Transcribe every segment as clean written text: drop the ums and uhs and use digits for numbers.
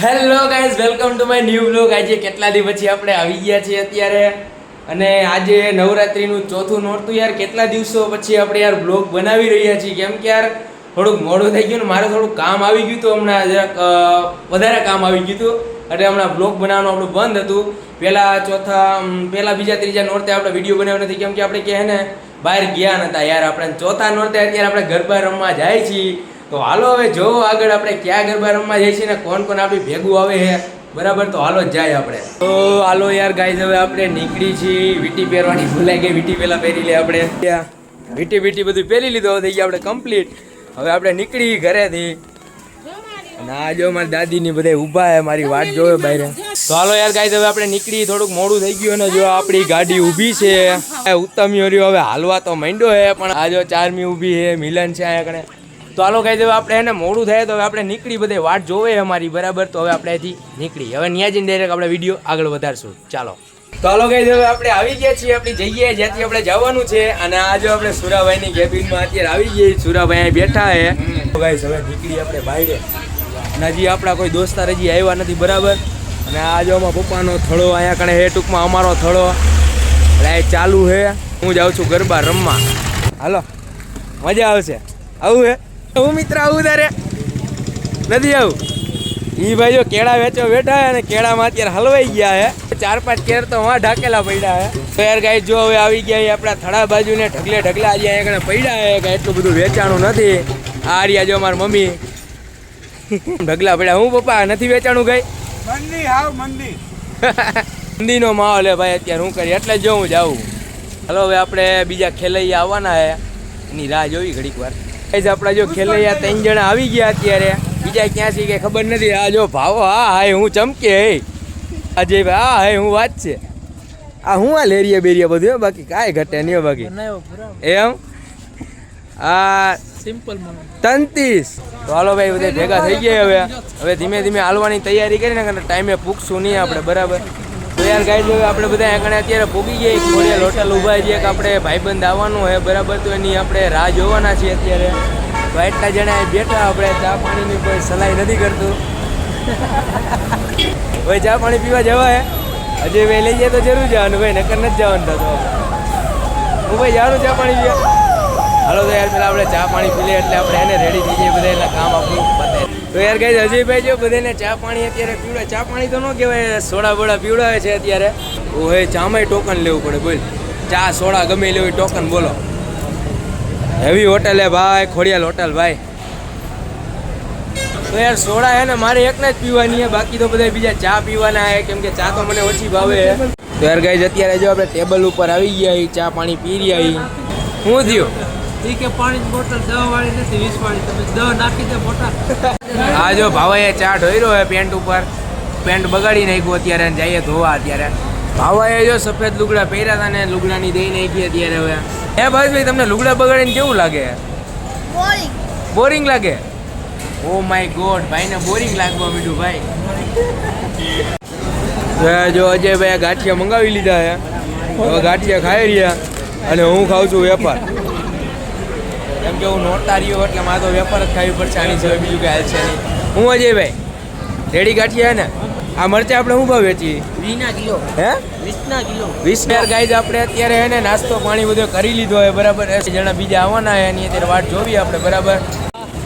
Hello guys, welcome to my new blog. આજે કેટલા દિવસ પછી આપણે આવી ગયા છીએ અત્યારે, અને આજે નવરાત્રીનું ચોથું નોરતું. યાર કેટલા દિવસો પછી આપણે યાર બ્લોગ બનાવી રહ્યા છીએ, કેમ કે યાર થોડુંક મોડું થઈ ગયું ને મારે થોડુંક કામ આવી ગયું હતું. હમણાં જરાક વધારે કામ આવી ગયું હતું, એટલે હમણાં બ્લોગ બનાવવાનું આપણું બંધ હતું. પહેલા બીજા ત્રીજા નોરતે આપણે વિડીયો બનાવ્યો નથી, કેમ કે આપણે કહે ને બહાર ગયા નહોતા યાર. આપણે ચોથા નોરતે અત્યારે આપણે ગરબા રમવા જાય છીએ. તો હાલો હવે જો આગળ આપણે ક્યાં ગરબા રમવા જઈએ છીએ ને કોણ કોણ આપણી ભેગું આવે છે, બરાબર? તો હાલો જાય આપણે. તો હાલો યાર ગાઈઝ, હવે આપણે નીકળી છીએ. વીટી પહેરવાની ભૂલાઈ ગઈ, વીટી પહેલા પહેરી લે આપણે. વીટી બધું પહેરી લીધું, હવે થઈ ગયા આપણે કમ્પ્લીટ. હવે આપણે નીકળી ઘરેથી. અને આ જો મારી દાદીની બધા ઊભા છે, મારી વાટ જોવે બહાર. તો હાલો યાર ગાઈઝ, હવે આપણે નીકળી. થોડુંક મોડું થઈ ગયું અને જો આપણી ગાડી ઊભી છે. ઉત્તમી રહ્યો હવે હાલવા તો માંડ્યો છે, પણ આ જો ચારમી ઊભી છે, મિલન છે અહીંયા કણે. તો હાલો ગાઈઝ, હવે આપણે એને મોડું થાય તો હવે આપણે નીકળી, બધે વાટ જોવે અમારી, બરાબર? તો હવે આપણે અહીંથી નીકળી. હવે ત્યાં જઈને ડાયરેક્ટ આપણે વિડીયો આગળ વધારશું. ચાલો. તો હાલો ગાઈઝ, હવે આપણે આવી ગયા છીએ આપણી જગ્યાએ જ્યાંથી આપણે જવાનું છે. અને આ જો આપણે સુરાભાઈની કેબિનમાં અત્યારે આવી ગયા. સુરાભાઈ અહીં બેઠા છે. ગાઈઝ હવે નીકળી આપણે બહાર. અને હજી આપણા કોઈ દોસ્તાર હજી આવ્યા નથી, બરાબર? અને આ જો અમારા પપ્પાનો થડો અહીંયા કણે હે, ટૂંકમાં અમારો થડો એટલે ચાલુ છે. હું જાઉં છું ગરબા રમવા. હાલો, મજા આવશે. આવું હે હું મિત્ર, આવું તારે નથી આવું. એ ભાઈ જો કેળા વેચો બેઠા હે, અને કેળામાં અત્યારે હલવાઈ ગયા હે. 4-5 કેર તો વાં ઢાકેલા પડ્યા હે. તો યાર ગાઈસ, જો હવે આવી ગયા આપણા થડા બાજુ ને ઢગલે ઢગલા આજે અહીંયા પડ્યા હે. કે એટલું બધું વેચાણું નથી. આ રહ્યા જો મારી મમ્મી ઢગલા પડ્યા. હું પપ્પા નથી વેચાણું ગઈ મંદીનો માહોલ હે ભાઈ અત્યારે. હું કરી એટલે જો હું જાઉં. હલો, હવે આપણે બીજા ખેલૈયા આવવાના હે, એની રાહ જોઈ ઘડીક વાર. આપણા જો ખેલૈયા 3 જણા આવી ગયા અત્યારે. બીજા ક્યાં છે કઈ ખબર નથી. આ જો ભાવો, હા હાય હું ચમકે. હે અજય ભાઈ, હા હાય હું વાત છે. આ હું આ લેરિયા બેરિયા બધું, બાકી કાંઈ ઘટે નહીં. બાકી એમ આ સિમ્પલ 33. તો હાલો ભાઈ, બધા ભેગા થઈ ગયા. હવે ધીમે ધીમે હાલવાની તૈયારી કરીને, કારણ ટાઈમે પૂગશું નહીં આપણે, બરાબર? તો યાર ગાઈઝ, હવે આપણે બધા આગળ અત્યારે પૂગી ગયા. ખોડિયાલ હોટલ ઊભા છીએ કે આપણે ભાઈબંધ આવવાનું હોય, બરાબર? તો એની આપણે રાહ જોવાના છીએ અત્યારે. તો એટલા જણા બેઠા, આપણે ચા પાણીની કોઈ સલાહ નથી કરતું. ભાઈ ચા પાણી પીવા જવાય હજુ ભાઈ લઈ જાય તો જરૂર જવાનું ભાઈ, નકર નથી જવાનું થતું. હું ભાઈ જાણું ચા પાણી પીવા. હાલો તો યાર, પેલા આપણે ચા પાણી પી લે એટલે આપણે એને રેડી થઈ જઈએ બધા, એટલે કામ આપણું પતે. તો યાર ગાઈઝ, અજયભાઈ જો બધાને ચા પાણી અત્યારે પીવડાવે. ચા પાણી તો ન કહેવાય, સોડા બોડા પીવડાવે છે અત્યારે. ઓહે, ચામાંય ટોકન લેવું પડે. બોલ, ચા સોડા ગમે લેવું ટોકન. બોલો, હેવી હોટલ હે ભાઈ, ખોડિયાલ હોટલ ભાઈ. તો યાર સોડા હે ને મારે એકને જ પીવાની હે, બાકી તો બધા બીજા ચા પીવાના હે, કેમ કે ચા તો મને ઓછી ભાવે હે. તો યાર ગાઈઝ, અત્યારે જો આપણે ટેબલ ઉપર આવી ગયા, ચા પાણી પી રહ્યા. શું થયું? કે પાણીની બોટલ 10 વાળી નથી, 20 વાળી. તમે 10 નાખી દે મોટા. હા જો ભાવાએ ચા ઢોર્યો હે પેન્ટ ઉપર. પેન્ટ બગાડી નાખ્યું અત્યારે, જઈએ ધોવા. અત્યારે ભાવાએ જો સફેદ લુગડા પહેર્યા હતા ને લુગડાની દઈ નાખી અત્યારે. હવે હે ભાઈ, તમને લુગડા બગાડીને કેવું લાગે? બોરિંગ લાગે? ઓ માય ગોડ, ભાઈને બોરિંગ લાગવા મીઠું ભાઈ. જો અજયભાઈ ગાંઠિયા મંગાવી લીધા હે. હવે ગાંઠિયા ખાઈ રહ્યા, અને હું ખાઉં છું વેપાર. કેમ કે હું નોરતા રહ્યો એટલે મારે તો વેપાર જ ખાવી પડશે આની સિવાય બીજું કાંઈ હાલશે નહીં. હું અજયભાઈ રેડી ગાંઠિયા ને આ મરચાં આપણે શું ભાવ વેચીએ? 20 કિલો. હે 20 કિલો. 20 યાર ગાઈઝ, આપણે અત્યારે હે ને નાસ્તો પાણી બધો કરી લીધો હોય, બરાબર? 80 જણા બીજા આવવાના હે, એની અત્યારે વાટ જોવી આપણે, બરાબર?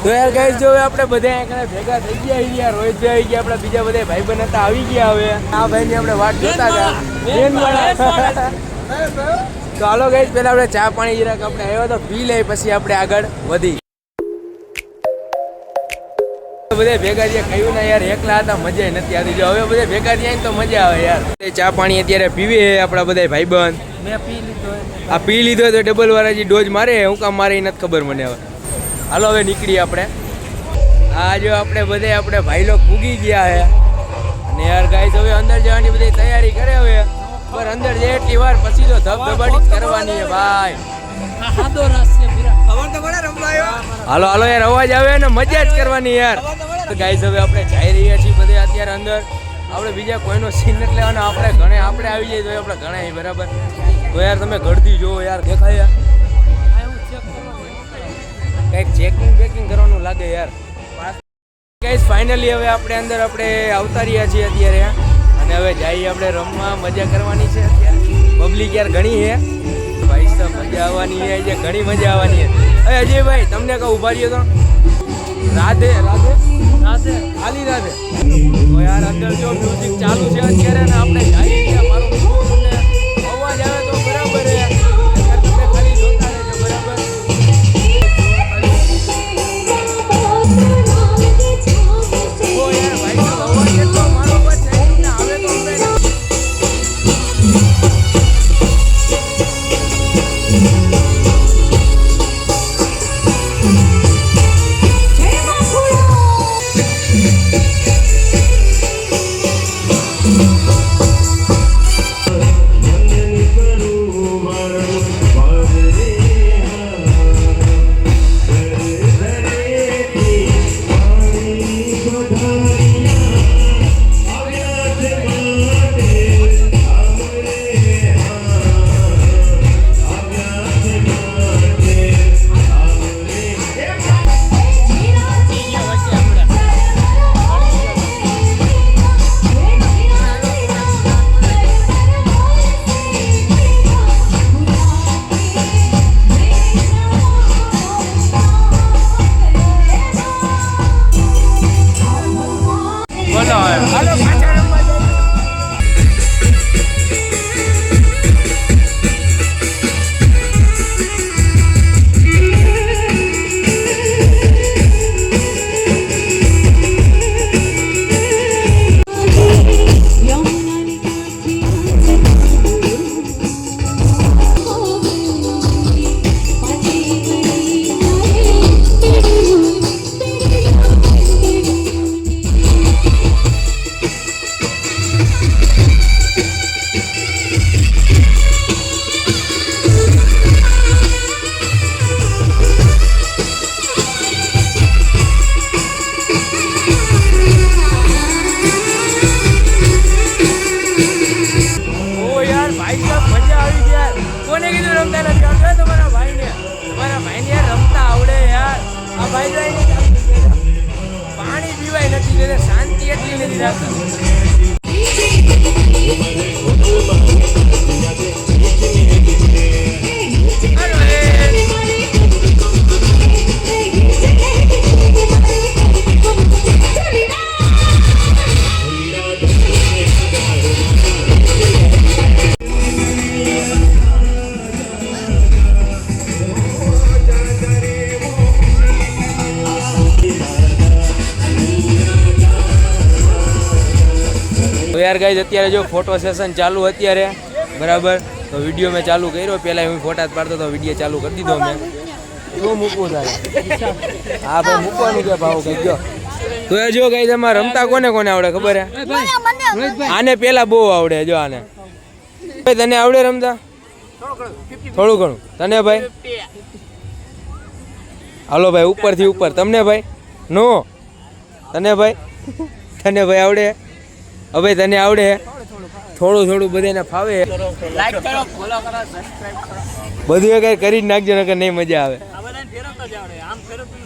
તો યાર ગાઈઝ, જો આપણે બધા અહીંયા ભેગા થઈ ગયા. યાર રોહિતભાઈ આવી ગયા, આપણા બીજા બધા ભાઈબંધ હતા આવી ગયા. હવે આ ભાઈની આપણે વાટ જોતા હતા. તો હાલો ગાઈઝ, પહેલા આપણે ચા પાણી જરાક આપણે આવ્યો તો પી લઈ, પછી આપણે આગળ વધી. બધા ભેગા થયા, કહ્યું ને યાર એકલા હતા મજા નથી આવતી. જો હવે બધા ભેગા થયા તો મજા આવે યાર. ચા પાણી અત્યારે પીવે આપણા બધા ભાઈબંધ. મેં પી લીધો. આ પી લીધો તો ડબલ વાળા જે ડોઝ મારે, હું કામ મારે એ નથી ખબર મને. હવે હાલો હવે નીકળીએ આપણે. આ જો આપણે બધા આપણે ભાઈ લોક પૂગી ગયા હે. અને યાર ગાઈઝ, હવે અંદર જવાની બધી તૈયારી કરે. હવે પર અંદર જાય એટલી વાર પછી તો ધબધબાટી કરવાની છે ભાઈ. હાલો હાલો યાર, અવાજ આવે ને મજા જ કરવાની યાર. તો ગાઈઝ, હવે આપણે જઈ રહ્યા છીએ બધે અત્યારે અંદર. આપણે બીજા કોઈનો સીન નથી લેવાનો. આપણે આવી જઈએ તો આપણે ઘણા, બરાબર? તો યાર તમે ગળદી જોવો યાર, દેખાય કંઈક ચેકિંગ બેકિંગ કરવાનું લાગે યાર. ગાઈસ ફાઇનલી હવે આપણે આવતા રહ્યા છીએ અત્યારે અને હવે જઈએ આપણે રમવા મજા કરવાની છે અત્યારે પબ્લિક યાર ઘણી છે ભાઈ સાહેબ મજા આવવાની છે જે ઘણી મજા આવવાની છે અરે અજયભાઈ તમને કહું ઉભા રહ્યો તો રાધે રાધે રાધે ખાલી રાધે તો યાર અંદર જો મ્યુઝિક ચાલુ છે અત્યારે ને આપણે જઈએ ત્યાં મારો તમને અવાજ આવે તો બરાબર છે તમે ખાલી જોતા રહેજો બરાબર ઓ યાર ભાઈ સાહેબ અવાજ કેટલો મારો અવાજ છે તમને આવે તો આપણે પાણી પીવાય નથી શાંતિ એટલી નથી રાખતા તો યાર ગાઈઝ અત્યારે જો ફોટો સેશન ચાલુ અત્યારે બરાબર તો વિડીયો મેં ચાલુ કર્યો પહેલાં હું ફોટા જ પાડતો તો વિડીયો ચાલુ કરી દીધો મેં શું મૂકવું તારે હા ભાઈ મૂકવાનું કે ભાવ કઈ ગયો તો એ જો ગાઈઝ એમાં રમતા કોને કોને આવડે ખબર હે આને પહેલાં બહુ આવડે જો આને ભાઈ તને આવડે રમતા થોડું ઘણું તને ભાઈ હાલો ભાઈ ઉપરથી ઉપર તમને ભાઈ નો તને ભાઈ આવડે હવે તને આવડે થોડું થોડું બધાને ફાવે લાઈક કરો ફોલો કરો સબસ્ક્રાઇબ કરો બધું કઈ કરી જ નાખજો નકર નહીં મજા આવે આ બધાને ફેરવતા જ આવડે આમ ફેરવતું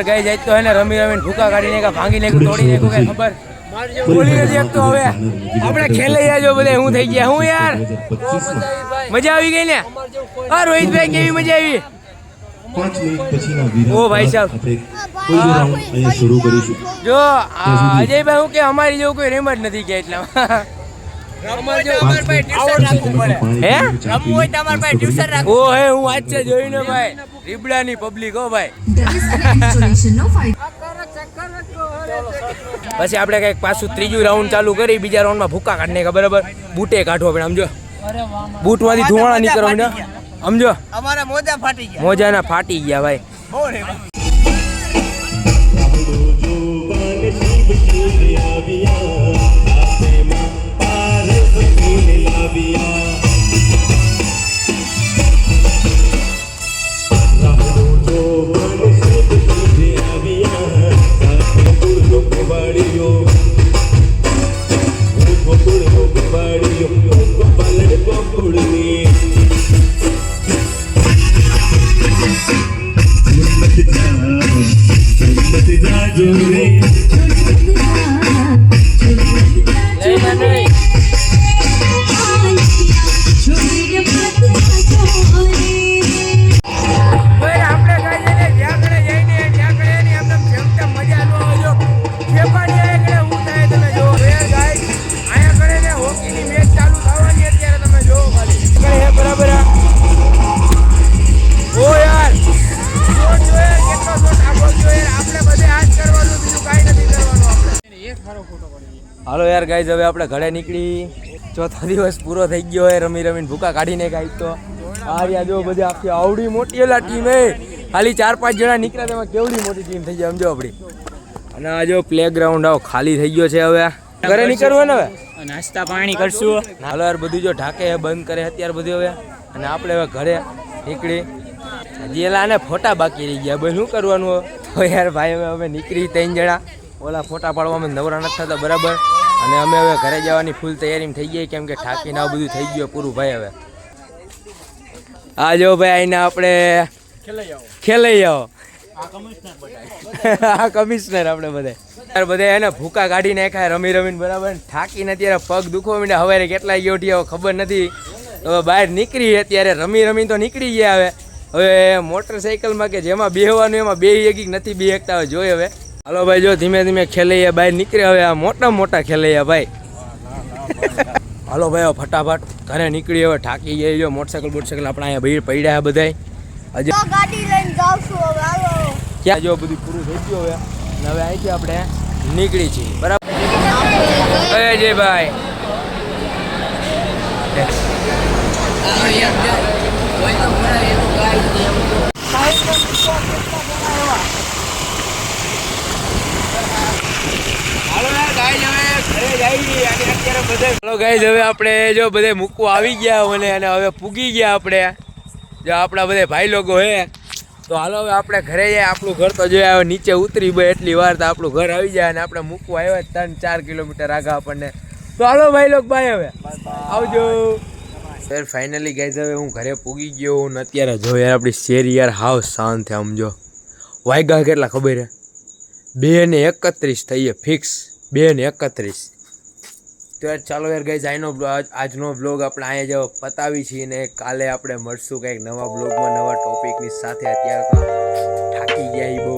ગાઈ જાય તો એને રમી રમીને ભૂકા કાઢીને કે ભાંગી નાખ્યું તોડી નાખ્યું કઈ ખબર બોલી નથી શકતો. હવે આપણે ખેલૈયા જો બધા હું થઈ ગયા હું યાર મજા આવી ગઈ ને. હા રોહિતભાઈ કેવી મજા આવી? 5 મિનિટ પછીના વિરામ ઓ ભાઈ સાહેબ. આપણે કોઈ રાઉન્ડ અહીંયા શરૂ કરીશું. જો અજયભાઈ હું કે અમારી જેવું કોઈ રેમ જ નથી કે એટલામાં ઓ હે હું વાત છે જોઈને ભાઈ રીબડાની પબ્લિક હો ભાઈ. પછી આપણે કઈક પાછું ત્રીજું રાઉન્ડ ચાલુ કરી બીજા રાઉન્ડમાં ભૂકા કાઢને કે બરાબર બૂટે કાઢવો આપણે સમજો બૂટમાંથી ધુવાણા નીકળો ને સમજો અમારા મોજા ફાટી ગયા. મોજાના ફાટી ગયા ભાઈ. હાલો યાર ગાઈઝ હવે આપણે ઘરે નીકળી ચોથો દિવસ પૂરો થઈ ગયો હોય રમી રમીને ભૂકા કાઢીને ગાઈ તો આ રહ્યા જો બધી આખી આવડી મોટી એલા ટીમ હે ખાલી 4-5 જણા નીકળ્યા તેમાં કેવડી મોટી ટીમ થઈ જાય સમજો આપણી. અને આ જો પ્લે ગ્રાઉન્ડ આવો ખાલી થઈ ગયો છે હવે ઘરે નીકળવું ને હવે નાસ્તા પાણી કરશું. હાલો યાર બધું જો ઢાકે બંધ કરે અત્યારે બધું હવે અને આપણે હવે ઘરે નીકળી હજી એલા આને ફોટા બાકી રહી ગયા ભાઈ શું કરવાનું તો યાર ભાઈ હવે નીકળી 3 જણા ઓલા ફોટા પાડવામાં નવરા નથી થતા બરાબર અને અમે હવે ઘરે જવાની ફૂલ તૈયારી થઈ ગઈ કેમ કે ઠાકીને આ બધું થઈ ગયું પૂરું ભાઈ. હવે આ જો ભાઈ આઈને આપણે ખેલાઈ આવો આ કમિશનર આપણે બધા એને ભૂકા કાઢી નાખ્યા રમી રમીને બરાબર થાકીને અત્યારે પગ દુખવા માંડ્યા હવે કેટલા ગયો ઉઠી ખબર નથી હવે બહાર નીકળી અત્યારે રમી તો નીકળી ગયા હવે મોટરસાઇકલમાં કે જેમાં બેહવાનું એમાં બે એક નથી બે એકતા હવે જોઈએ હવે. હાલો ભાઈ જો ધીમે ધીમે ખેલૈયા બહાર નીકળે હવે આ મોટા ખેલૈયા ભાઈ. હાલો ભાઈ ફટાફટ ઘરે નીકળી હવે થાકી ગયા જો મોટરસાઇકલ આપણા અહીંયા ભીડ પડ્યા બધા હજી ગાડી લઈને જાવ છું હવે હાલો. ક્યાં જો બધું પૂરું થઈ ગયું હવે અને હવે અહીંથી આપણે નીકળી છીએ બરાબર અજયભાઈ. હાલો ગાઈઝ હવે આપણે જો બધે મૂકવા આવી ગયા મને અને હવે પૂગી ગયા આપણે જો આપણા બધા ભાઈ લોકો હે તો હાલો હવે આપણે ઘરે જાય. આપણું ઘર તો જોઈએ હવે નીચે ઉતરી ભાઈ એટલી વાર તો આપણું ઘર આવી જાય અને આપણે મૂકવા આવ્યા 3-4 કિલોમીટર આગળ આપણને તો હાલો ભાઈ લોકો બાય હવે આવજો. સર ફાઇનલી ગાઈઝ હવે હું ઘરે પૂગી ગયો હું અત્યારે જો યાર આપણી શેરી યાર હાવ શાંત છે સમજો વાગ્યા કેટલા ખબર હે 2:31 થઈએ ફિક્સ 2:31. તો યાર ચાલો યાર ગાઈઝ આજનો બ્લોગ આપણે અહીંયા જો પતાવી છીએ ને કાલે આપણે મળશું કંઈક નવા બ્લોગમાં નવા ટોપિકની સાથે. અત્યારે તો થાકી ગયા એ બહુ